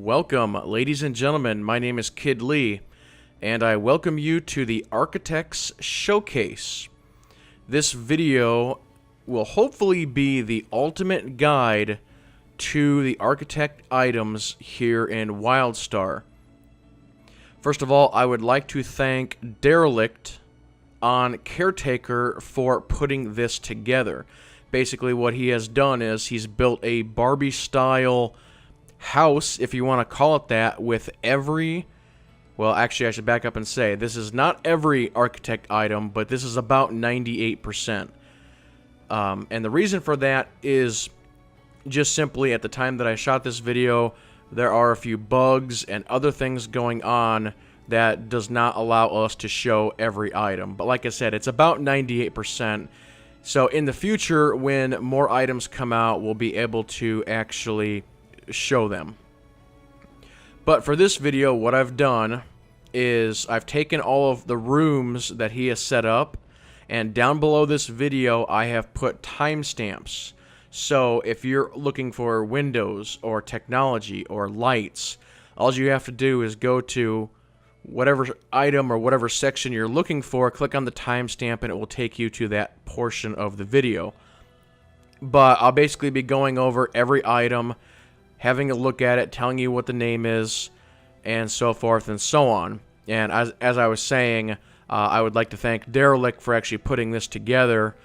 Welcome, ladies and gentlemen. My name is KidLee, and I welcome you to the Architects Showcase. This video will hopefully be the ultimate guide to the architect items here in Wildstar. First of all, I would like to thank Deralicte on Caretaker for putting this together. Basically, what he has done is he's built a Barbie-style house, if you want to call it that, with every... Well, actually, I should back up and say, this is not every architect item, but this is about 98%. And the reason for that is just simply at the time that I shot this video, there are a few bugs and other things going on that does not allow us to show every item. But like I said, it's about 98%. So in the future, when more items come out, we'll be able to actually show them. But for this video, what I've done is I've taken all of the rooms that he has set up, and down below this video I have put timestamps. So if you're looking for windows or technology or lights, all you have to do is go to whatever item or whatever section you're looking for, click on the timestamp, and it will take you to that portion of the video. But I'll basically be going over every item, having a look at it, telling you what the name is, and so forth and so on. And as I was saying, I would like to thank Deralicte for actually putting this together.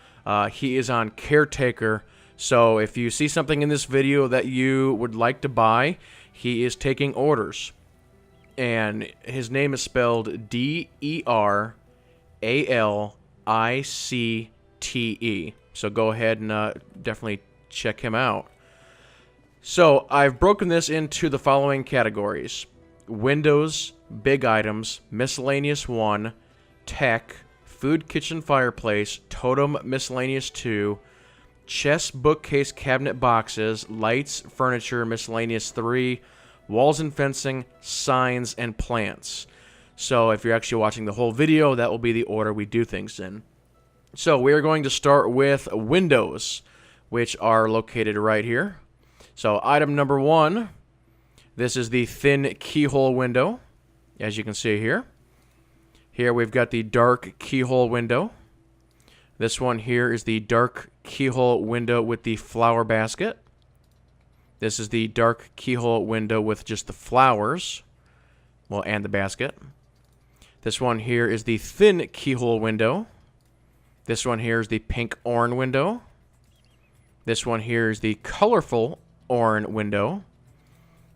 He is on Caretaker, so if you see something in this video that you would like to buy, he is taking orders. And his name is spelled D-E-R-A-L-I-C-T-E. So go ahead and definitely check him out. So I've broken this into the following categories: windows, big items, miscellaneous 1, tech, food, kitchen, fireplace, totem, miscellaneous 2, chest, bookcase, cabinet, boxes, lights, furniture, miscellaneous 3, walls and fencing, signs, and plants. So if you're actually watching the whole video, that will be the order we do things in. So we are going to start with windows, which are located right here. So item number 1, this is the thin keyhole window, as you can see here. Here we've got the dark keyhole window. This one here is the dark keyhole window with the flower basket. This is the dark keyhole window with just the flowers, well, and the basket. This one here is the thin keyhole window. This one here is the pink orange window. This one here is the colorful orange window.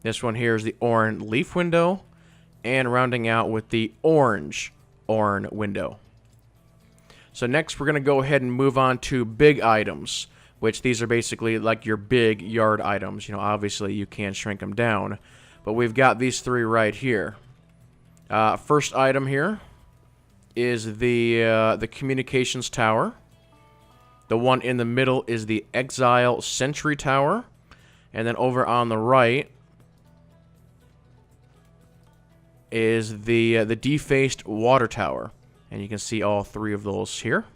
This one here is the orange leaf window, and rounding out with the orange window. So next we're going to go ahead and move on to big items, which these are basically like your big yard items. You know, obviously you can shrink them down, but we've got these 3 right here. First item here is the communications tower. The one in the middle is the Exile Sentry Tower, and then over on the right is the defaced water tower, and you can see all 3 of those here.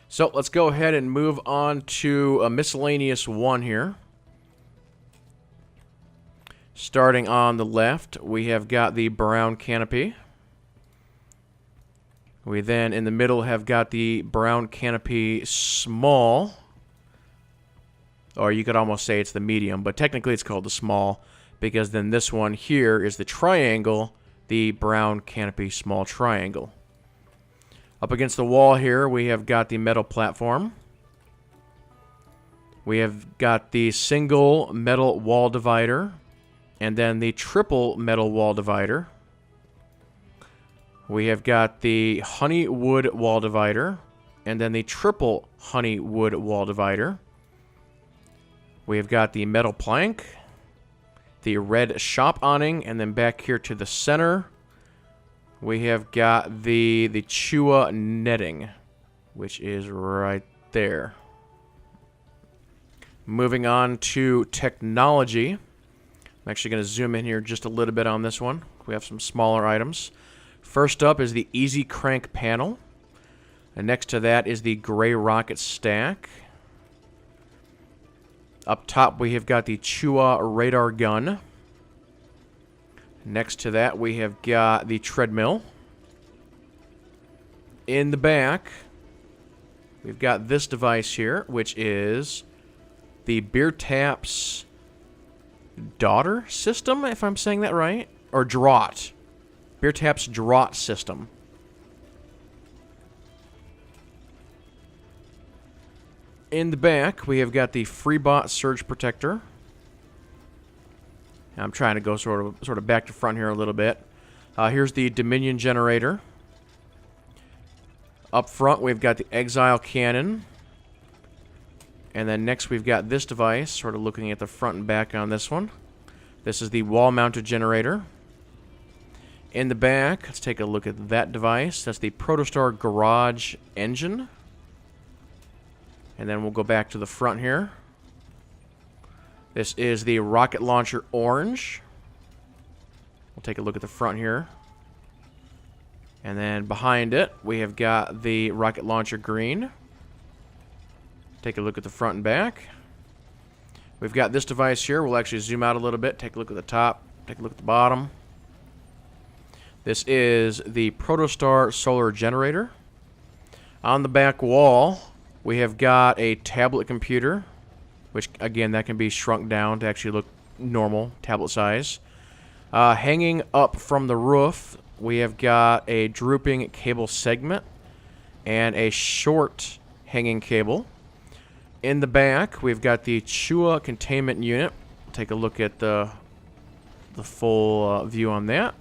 So let's go ahead and move on to a miscellaneous 1 here. Starting on the left, we have got the brown canopy. We then, in the middle, have got the brown canopy small. Or you could almost say it's the medium, but technically it's called the small, because then this one here is the triangle, the brown canopy small triangle. Up against the wall here, we have got the metal platform. We have got the single metal wall divider, and then the triple metal wall divider. We have got the honey wood wall divider, and then the triple honey wood wall divider. We have got the metal plank, the red shop awning, and then back here to the center, we have got the Chua netting, which is right there. Moving on to technology. I'm actually going to zoom in here just a little bit on this one. We have some smaller items. First up is the Easy Crank panel. And next to that is the Gray Rocket stack. Up top, we have got the Chua radar gun. Next to that, we have got the treadmill. In the back, we've got this device here, which is the Beer Tap's daughter system, if I'm saying that right. Or draught. Beer Tap's draught system. In the back, we have got the Freebot Surge Protector. I'm trying to go sort of back to front here a little bit. Here's the Dominion generator. Up front, we've got the Exile cannon. And then next, we've got this device, sort of looking at the front and back on this one. This is the wall-mounted generator. In the back, let's take a look at that device. That's the Protostar Garage engine. And then we'll go back to the front here. This is the rocket launcher orange. We'll take a look at the front here. And then behind it, we have got the rocket launcher green. Take a look at the front and back. We've got this device here. We'll actually zoom out a little bit. Take a look at the top. Take a look at the bottom. This is the Protostar solar generator. On the back wall, we have got a tablet computer, which, again, that can be shrunk down to actually look normal, tablet size. Hanging up from the roof, we have got a drooping cable segment and a short hanging cable. In the back, we've got the Chua containment unit. Take a look at the full view on that.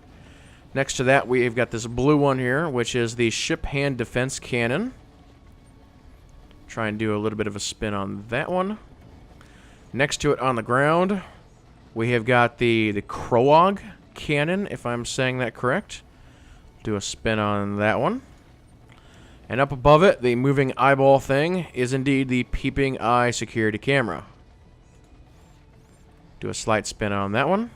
Next to that, we've got this blue one here, which is the ship hand defense cannon. Try and do a little bit of a spin on that one. Next to it on the ground, we have got the Kroag cannon, if I'm saying that correct. Do a spin on that one. And up above it, the moving eyeball thing is indeed the peeping eye security camera. Do a slight spin on that one.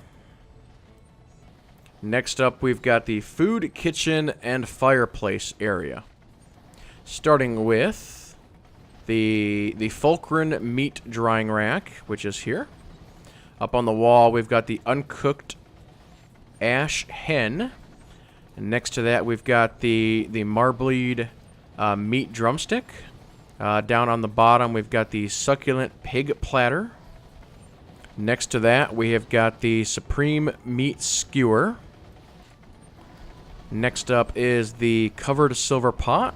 Next up, we've got the food, kitchen, and fireplace area. Starting with the Fulcrum meat drying rack, which is here. Up on the wall, we've got the uncooked ash hen. And next to that, we've got the Marbleed meat drumstick. Down on the bottom, we've got the succulent pig platter. Next to that, we have got the supreme meat skewer. Next up is the covered silver pot.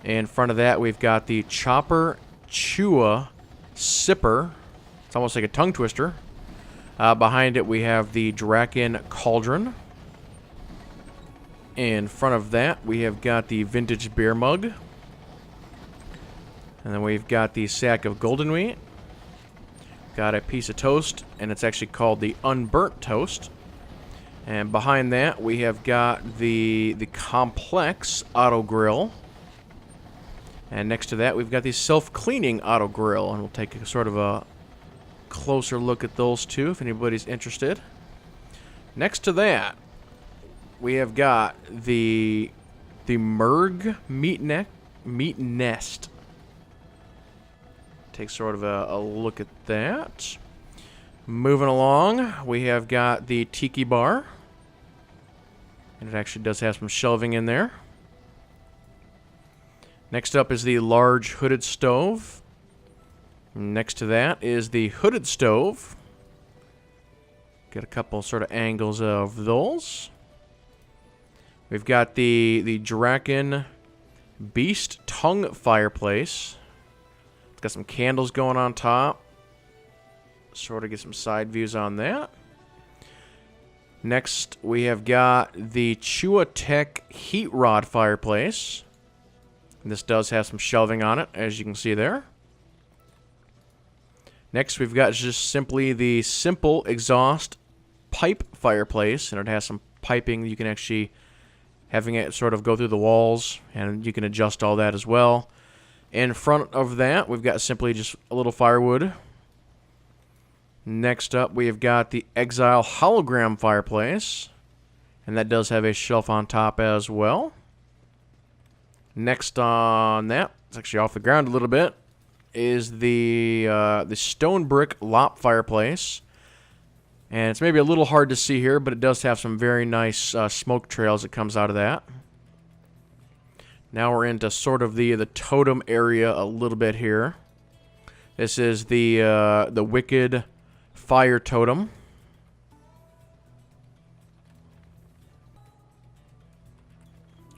In front of that, we've got the Chopper Chua Sipper. It's almost like a tongue twister. Behind it, we have the Draken Cauldron. In front of that, we have got the vintage beer mug. And then we've got the sack of golden wheat. Got a piece of toast, and it's actually called the unburnt toast. And behind that, we have got the complex auto grill. And next to that, we've got the self-cleaning auto grill, and we'll take a sort of a closer look at those two if anybody's interested. Next to that, we have got the Merg meat nest. Take sort of a look at that. Moving along, we have got the tiki bar, and it actually does have some shelving in there. Next up is the large hooded stove. Next to that is the hooded stove. Get a couple sort of angles of those. We've got the Draken Beast Tongue fireplace. It's got some candles going on top. Sort of get some side views on that. Next, we have got the Chua Tech heat rod fireplace. This does have some shelving on it, as you can see there. Next, we've got just simply the simple exhaust pipe fireplace, and it has some piping you can actually having it sort of go through the walls, and you can adjust all that as well. In front of that, we've got simply just a little firewood. Next up, we have got the Exile hologram fireplace, and that does have a shelf on top as well. Next on that, it's actually off the ground a little bit, is the stone brick lop fireplace. And it's maybe a little hard to see here, but it does have some very nice smoke trails that comes out of that. Now we're into sort of the totem area a little bit here. This is the wicked fire totem.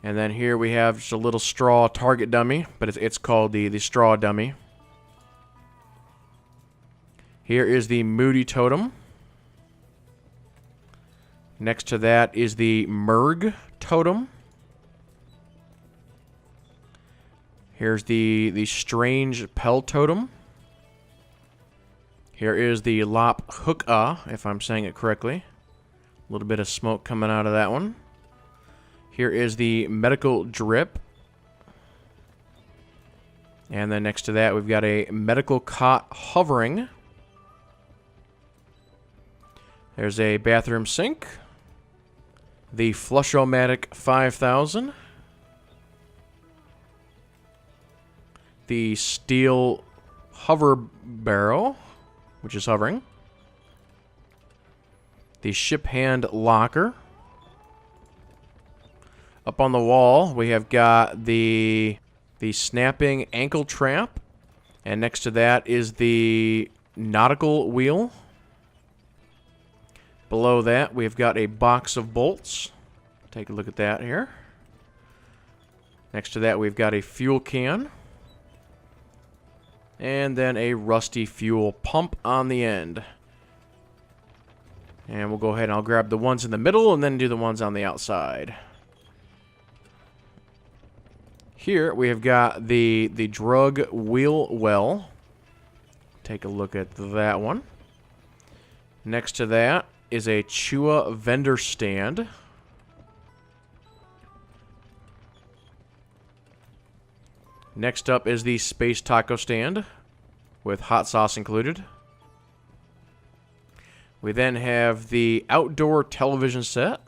And then here we have just a little straw target dummy, but it's called the straw dummy. Here is the moody totem. Next to that is the Merg totem. Here's the strange Pel totem. Here is the Lop Hook-ah, if I'm saying it correctly. A little bit of smoke coming out of that one. Here is the Medical Drip. And then next to that, we've got a Medical Cot Hovering. There's a Bathroom Sink. The Flush-O-Matic 5000. The Steel Hover Barrel, which is hovering. The Ship Hand Locker. Up on the wall, we have got the Snapping Ankle Trap. And next to that is the Nautical Wheel. Below that, we've got a box of bolts. Take a look at that here. Next to that, we've got a fuel can. And then a rusty fuel pump on the end. And we'll go ahead and I'll grab the ones in the middle and then do the ones on the outside. Here we have got the drug wheel well. Take a look at that one. Next to that is a Chua vendor stand. Next up is the Space Taco stand with hot sauce included. We then have the outdoor television set.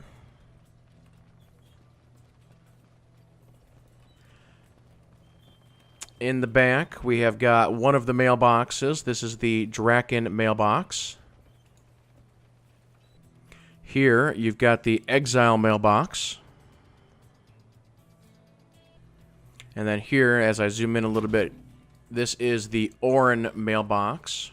In the back, we have got one of the mailboxes. This is the Draken mailbox. Here, you've got the Exile mailbox. And then here, as I zoom in a little bit, this is the Orin mailbox.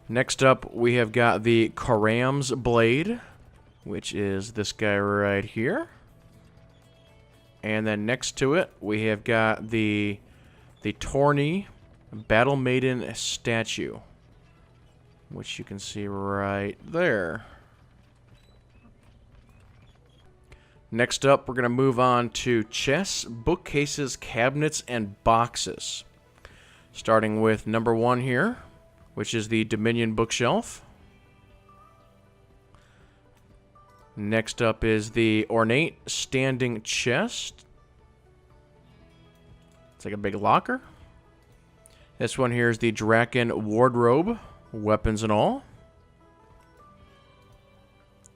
Next up, we have got the Karam's blade, which is this guy right here. And then next to it, we have got the Torny Battle Maiden statue, which you can see right there. Next up, we're going to move on to chests, bookcases, cabinets, and boxes. Starting with number 1 here, which is the Dominion bookshelf. Next up is the ornate standing chest. It's like a big locker. This one here is the Draken wardrobe, weapons and all.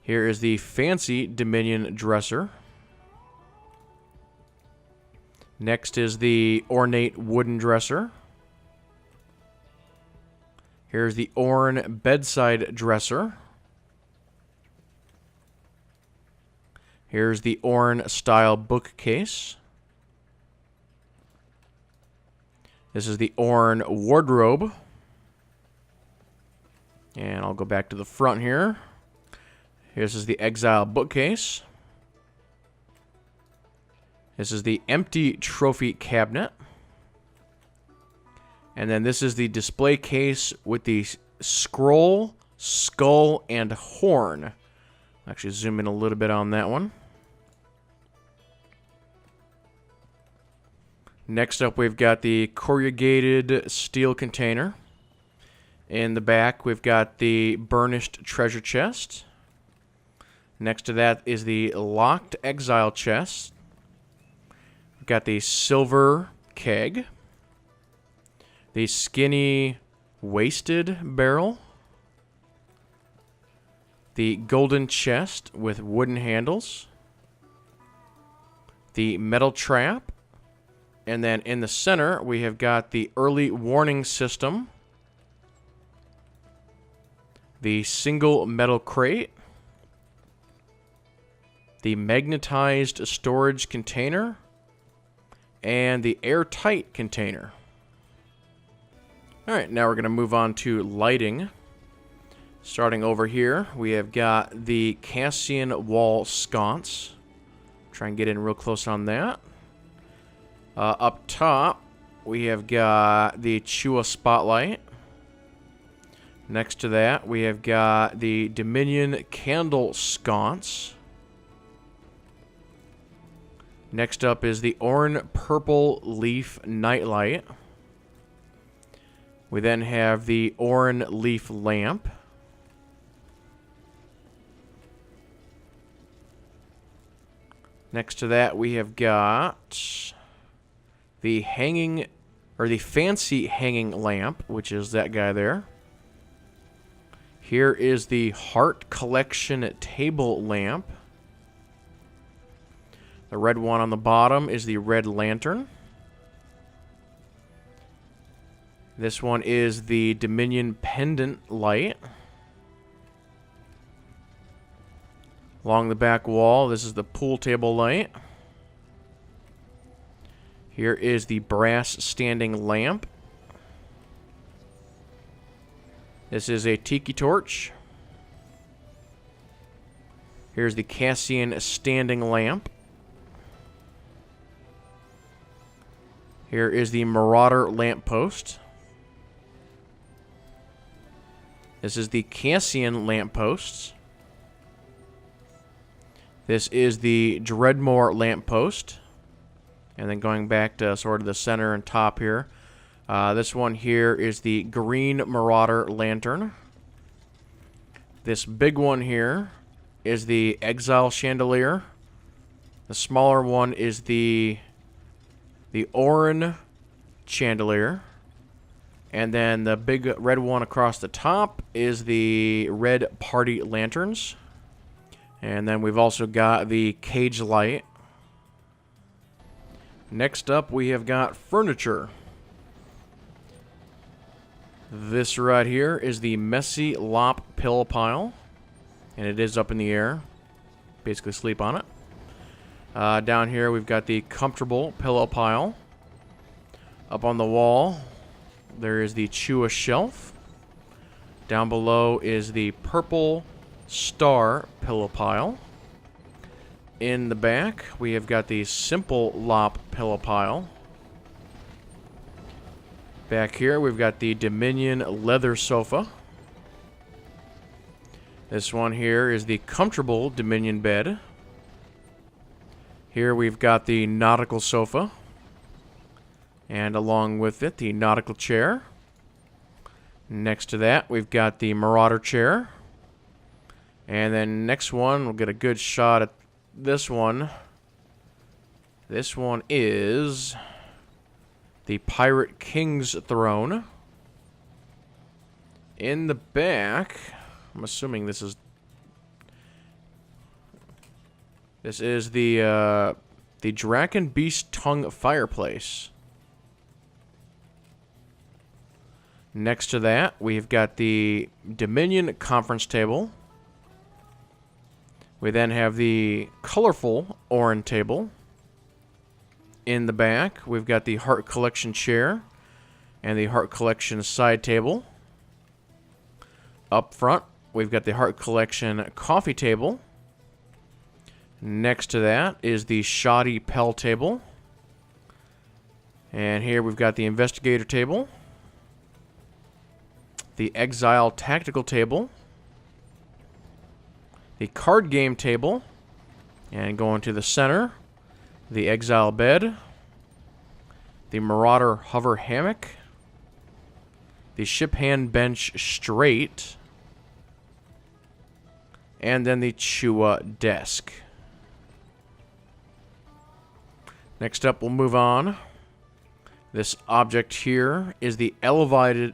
Here is the fancy Dominion dresser. Next is the ornate wooden dresser. Here's the Orn bedside dresser. Here's the Orn style bookcase. This is the Orn wardrobe. And I'll go back to the front here. This is the Exile bookcase. This is the empty trophy cabinet. And then this is the display case with the scroll, skull, and horn. I'll actually zoom in a little bit on that one. Next up, we've got the corrugated steel container. In the back, we've got the burnished treasure chest. Next to that is the locked exile chest. We've got the silver keg. The skinny wasted barrel. The golden chest with wooden handles. the metal trap, and then in the center we have got the early warning system, the single metal crate, the magnetized storage container, and the airtight container. Alright, now we're going to move on to lighting. Starting over here, we have got the Cassian wall sconce. Try and get in real close on that. Up top, we have got the Chua spotlight. Next to that, we have got the Dominion candle sconce. Next up is the Oran purple leaf nightlight. We then have the Oran leaf lamp. Next to that, we have got the hanging, or the fancy hanging lamp, which is that guy there. Here is the Heart Collection table lamp. The red one on the bottom is the red lantern. This one is the Dominion pendant light. Along the back wall, this is the pool table light. Here is the brass standing lamp. This is a tiki torch. Here's the Cassian standing lamp. Here is the Marauder lamppost. This is the Cassian lampposts. This is the Dreadmore lamppost. And then going back to sort of the center and top here. This one here is the Green Marauder lantern. This big one here is the Exile chandelier. The smaller one is the Oran chandelier. And then the big red one across the top is the red party lanterns. And then we've also got the cage light. Next up, we have got furniture. This right here is the Messy Lop pillow pile. And it is up in the air. Basically sleep on it. Down here, we've got the comfortable pillow pile. Up on the wall, there is the Chua shelf. Down below is the purple star pillow pile. In the back, we have got the simple lop pillow pile. Back here, we've got the Dominion leather sofa. This one here is the comfortable Dominion bed. Here we've got the nautical sofa. And along with it, the nautical chair. Next to that, we've got the Marauder chair. And then next one, we'll get a good shot at this one. This one is the Pirate King's throne. In the back, I'm assuming this is the Draken Beast Tongue fireplace. Next to that, we've got the Dominion conference table. We then have the colorful Oran table. In the back, we've got the Heart Collection chair and the Heart Collection side table. Up front, we've got the Heart Collection coffee table. Next to that is the Shoddy Pell table. And here we've got the Investigator table. The Exile tactical table. The card game table. And going to the center, the Exile bed. The Marauder hover hammock. The ship hand bench straight. And then the Chua desk. Next up, we'll move on. This object here is the elevated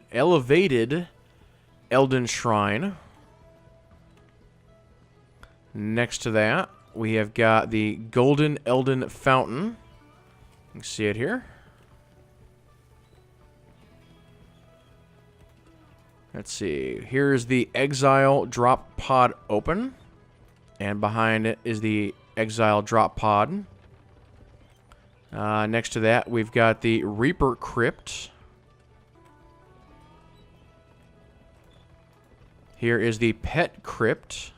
Elden Shrine. Next to that, we have got the Golden Elden Fountain. You can see it here. Let's see. Here's the Exile Drop Pod open. And behind it is the Exile Drop Pod. Next to that, we've got the Reaper Crypt. Here is the Pet Crypt.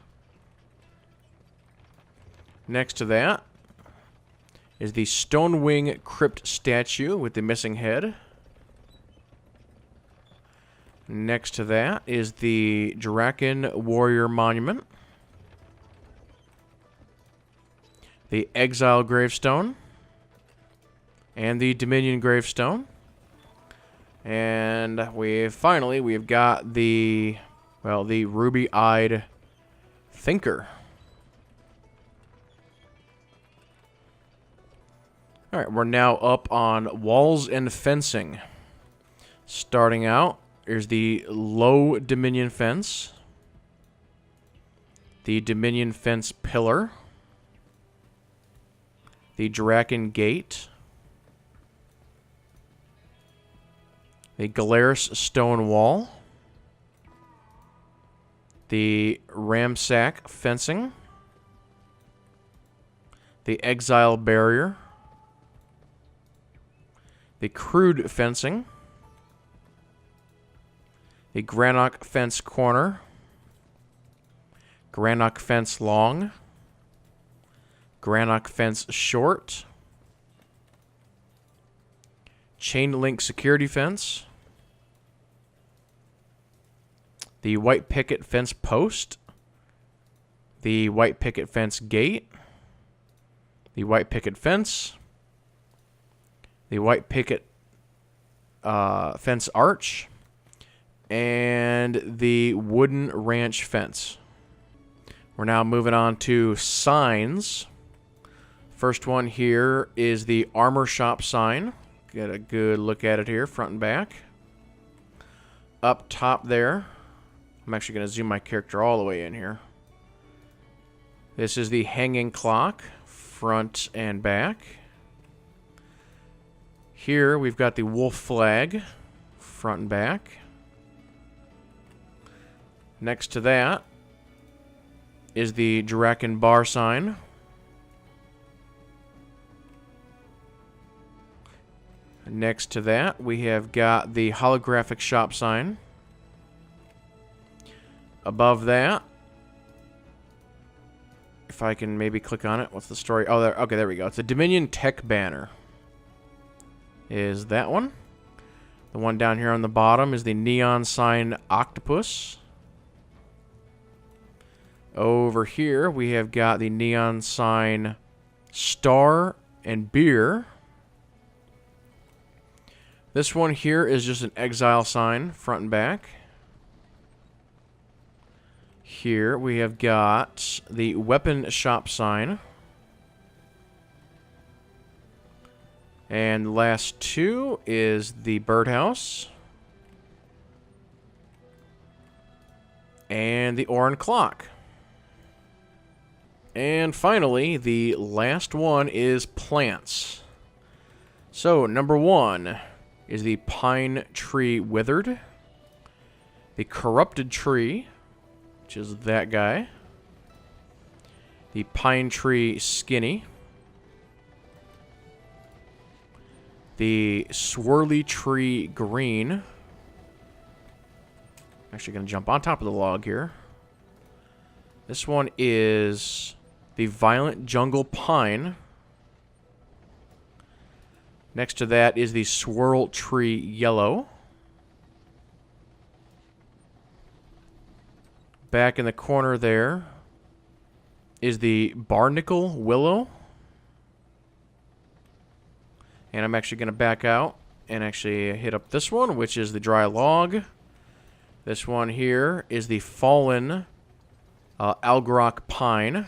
Next to that is the Stonewing Crypt statue with the missing head. Next to that is the Draken Warrior Monument. The Exile Gravestone. And the Dominion Gravestone. And we've got the, well, the Ruby-Eyed Thinker. Alright, we're now up on Walls and Fencing. Starting out, there's the Low Dominion Fence. The Dominion Fence Pillar. The Draken Gate. The Galaris Stone Wall. The Ramsack Fencing. The Exile Barrier. The Crude Fencing. The Grannock Fence Corner. Grannock Fence Long. Grannock Fence Short. Chain Link Security Fence. The White Picket Fence Post. The White Picket Fence Gate. The White Picket Fence. The White Picket Fence Arch. And the Wooden Ranch Fence. We're now moving on to signs. First one here is the Armor Shop sign. Get a good look at it here, front and back. Up top there, I'm actually going to zoom my character all the way in here. This is the Hanging Clock, front and back. Here we've got the Wolf Flag, front and back. Next to that is the Draken Bar sign. Next to that, we have got the Holographic Shop sign. Above that, if I can maybe click on it, what's the story? Oh, there. Okay, there we go. It's a Dominion Tech banner. Is that one? The one down here on the bottom is the Neon Sign Octopus. Over here, we have got the Neon Sign Star and Beer. This one here is just an Exile sign, front and back. Here we have got the Weapon Shop sign. And last two is the Birdhouse. And the Oran Clock. And finally, the last one is plants. So, number one is the Pine Tree Withered. The Corrupted Tree, which is that guy. The Pine Tree Skinny. The Swirly Tree Green. I'm actually going to jump on top of the log here. This one is the Violent Jungle Pine. Next to that is the Swirl Tree Yellow. Back in the corner there is the Barnacle Willow. And I'm actually going to back out and actually hit up this one, which is the Dry Log. This one here is the Fallen Algrok Pine.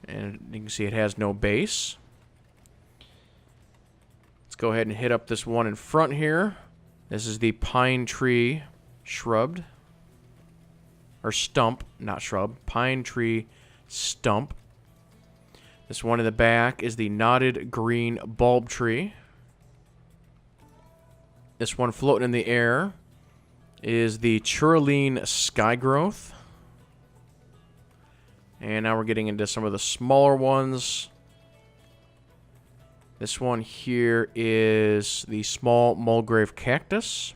And you can see it has no base. Let's go ahead and hit up this one in front here. This is the Pine Tree Shrubbed. Or Stump, not Shrub. Pine Tree Stump. This one in the back is the knotted green bulb tree. This one floating in the air is the Deralicte sky growth. And now we're getting into some of the smaller ones. This one here is the small mulgrave cactus.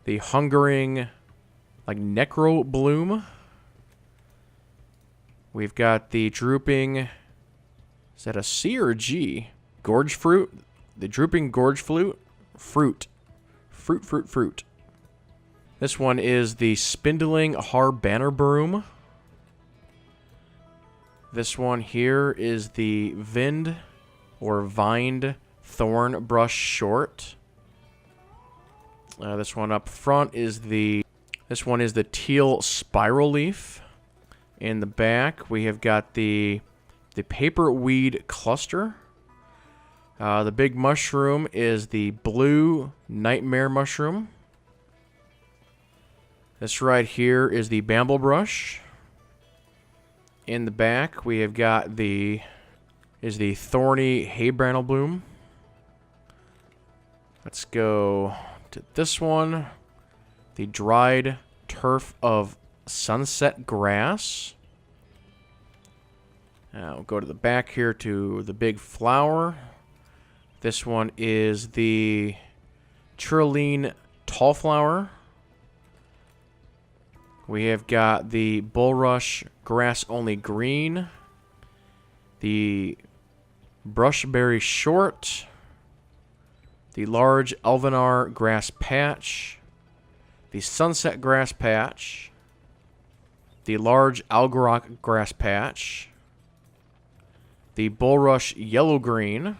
The hungering, like, necro bloom. We've got the drooping, is that a C or a G? Gorge fruit. The drooping gorge fruit. Fruit. This one is the spindling har banner broom. This one here is the vined or vined thorn brush short. This one up front is the teal spiral leaf. In the back, we have got the paper weed cluster. The big mushroom is the blue nightmare mushroom. This right here is the bamble brush. In the back, we have got the thorny haybrannel bloom. Let's go to this one. The dried turf of sunset grass. We'll go to the back here to the big flower. This one is the Deralicte tall flower. We have got the bulrush grass only green. The brushberry short. The large alvenar grass patch. The sunset grass patch. The large algarock grass patch. The bulrush yellow-green.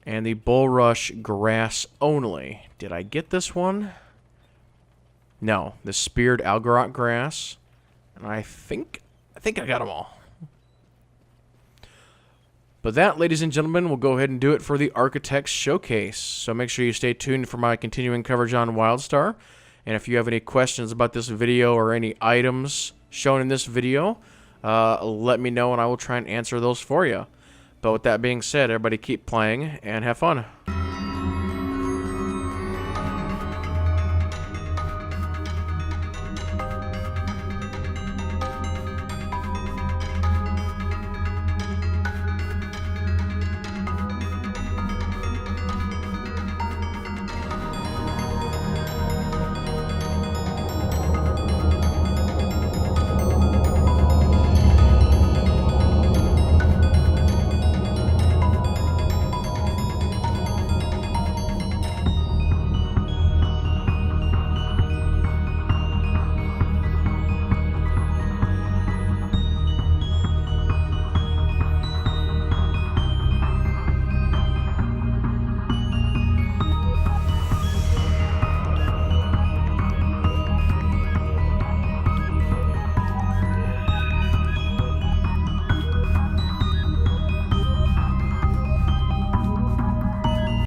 And the bulrush grass only. Did I get this one? No. The speared algarock grass. And I think I got them all. But that, ladies and gentlemen, will go ahead and do it for the Architects Showcase. So make sure you stay tuned for my continuing coverage on Wildstar. And if you have any questions about this video or any items shown in this video, let me know and I will try and answer those for you. But with that being said, everybody keep playing and have fun.